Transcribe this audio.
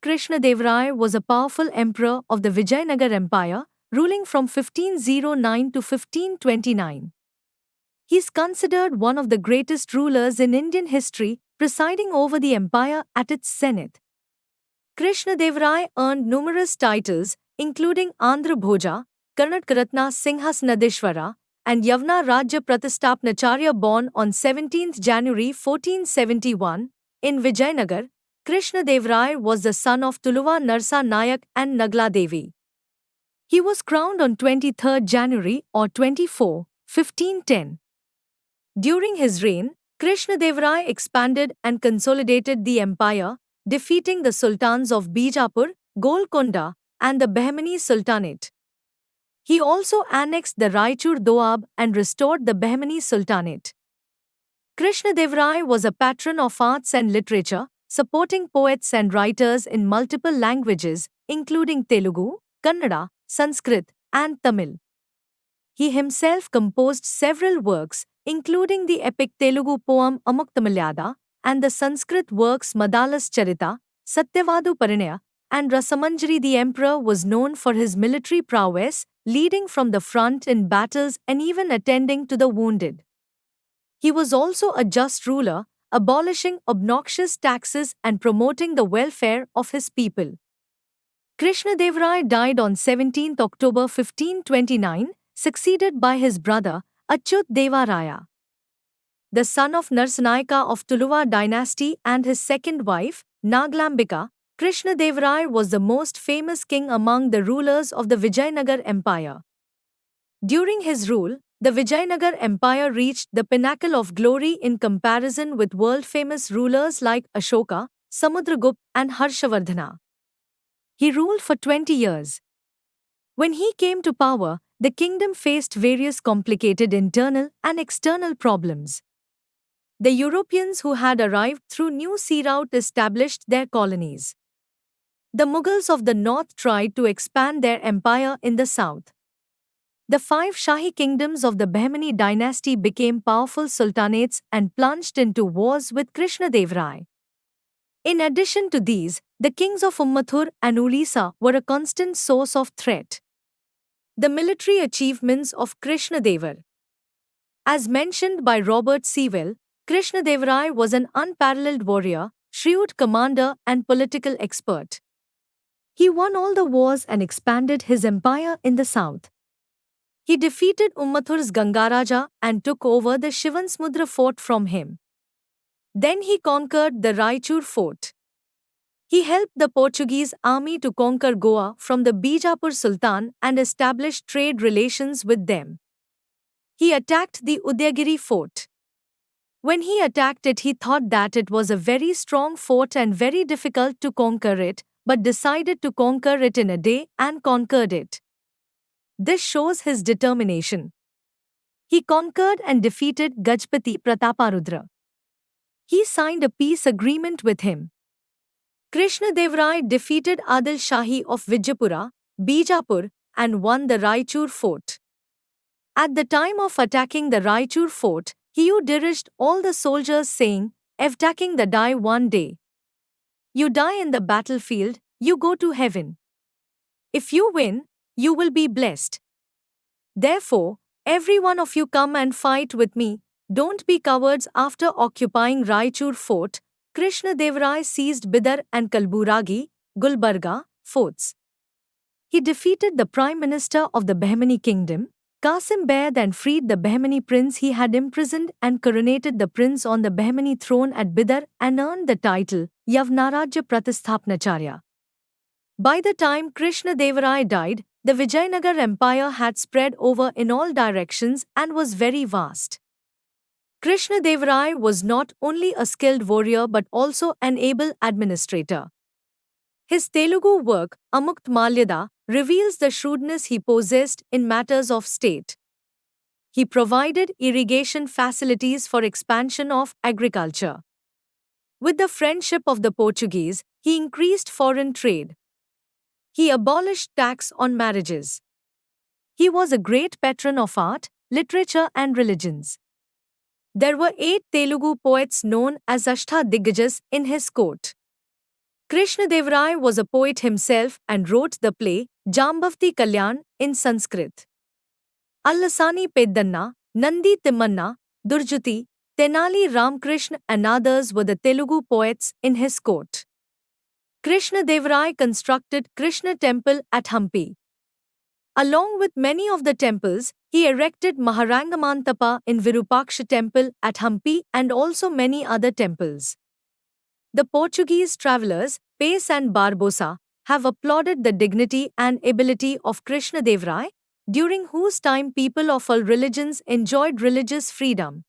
Krishnadevaraya was a powerful emperor of the Vijayanagar Empire, ruling from 1509 to 1529. He is considered one of the greatest rulers in Indian history, presiding over the empire at its zenith. Krishnadevaraya earned numerous titles, including Andhra Bhoja, Karnatakaratna Singhasnadeshwara, and Yavana Rajya Pratistapnacharya. Born on 17th January 1471, in Vijayanagar, Krishnadevaraya was the son of Tuluva Narsa Nayak and Nagla Devi. He was crowned on 23rd January or 24, 1510. During his reign, Krishnadevaraya expanded and consolidated the empire, defeating the sultans of Bijapur, Golconda, and the Bahmani Sultanate. He also annexed the Raichur Doab and restored the Bahmani Sultanate. Krishnadevaraya was a patron of arts and literature, supporting poets and writers in multiple languages, including Telugu, Kannada, Sanskrit, and Tamil. He himself composed several works, including the epic Telugu poem Amuktamalyada and the Sanskrit works Madalas Charita, Satyavadu Parinaya, and Rasamanjari. The emperor was known for his military prowess, leading from the front in battles and even attending to the wounded. He was also a just ruler, abolishing obnoxious taxes and promoting the welfare of his people. Krishnadevaraya died on 17 October 1529, succeeded by his brother, Achyut Deva Raya. The son of Narsanayaka of Tuluva dynasty and his second wife, Naglambika, Krishnadevaraya was the most famous king among the rulers of the Vijayanagar Empire. During his rule, the Vijayanagar Empire reached the pinnacle of glory in comparison with world-famous rulers like Ashoka, Samudragupta, and Harshavardhana. He ruled for 20 years. When he came to power, the kingdom faced various complicated internal and external problems. The Europeans who had arrived through New Sea Route established their colonies. The Mughals of the north tried to expand their empire in the south. The five Shahi kingdoms of the Bahmani dynasty became powerful sultanates and plunged into wars with Krishnadevaraya. In addition to these, the kings of Ummathur and Ulisa were a constant source of threat. The military achievements of Krishnadevar. As mentioned by Robert Sewell, Krishnadevaraya was an unparalleled warrior, shrewd commander, and political expert. He won all the wars and expanded his empire in the south. He defeated Ummathur's Gangaraja and took over the Shivansmudra fort from him. Then he conquered the Raichur fort. He helped the Portuguese army to conquer Goa from the Bijapur Sultan and established trade relations with them. He attacked the Udayagiri fort. When he attacked it, he thought that it was a very strong fort and very difficult to conquer it, but decided to conquer it in a day and conquered it. This shows his determination. He conquered and defeated Gajpati Prataparudra. He signed a peace agreement with him. Krishnadevaraya defeated Adil Shahi of Vijayapura, Bijapur, and won the Raichur fort. At the time of attacking the Raichur fort, he diriged all the soldiers saying, "Attacking the die one day. You die in the battlefield, you go to heaven. If you win, you will be blessed. Therefore, every one of you come and fight with me. Don't be cowards." After occupying Raichur fort, Krishnadevaraya seized Bidar and Kalburagi, Gulbarga, forts. He defeated the prime minister of the Bahmani kingdom, Qasim Beg, and freed the Bahmani prince he had imprisoned and coronated the prince on the Bahmani throne at Bidar and earned the title Yavanarajya Pratistapnacharya. By the time Krishnadevaraya died, the Vijayanagar Empire had spread over in all directions and was very vast. Krishnadevaraya was not only a skilled warrior but also an able administrator. His Telugu work, Amuktamalyada, reveals the shrewdness he possessed in matters of state. He provided irrigation facilities for expansion of agriculture. With the friendship of the Portuguese, he increased foreign trade. He abolished tax on marriages. He was a great patron of art, literature, and religions. There were 8 Telugu poets known as Ashtha Diggajas in his court. Krishnadevarai was a poet himself and wrote the play Jambavati Kalyan in Sanskrit. Allasani Peddanna, Nandi Timmanna, Durjuti, Tenali Ramkrishna and others were the Telugu poets in his court. Krishnadevarai constructed Krishna temple at Hampi. Along with many of the temples, he erected Maharangamantapa in Virupaksha temple at Hampi and also many other temples. The Portuguese travelers, Pace and Barbosa, have applauded the dignity and ability of Krishnadevarai, during whose time people of all religions enjoyed religious freedom.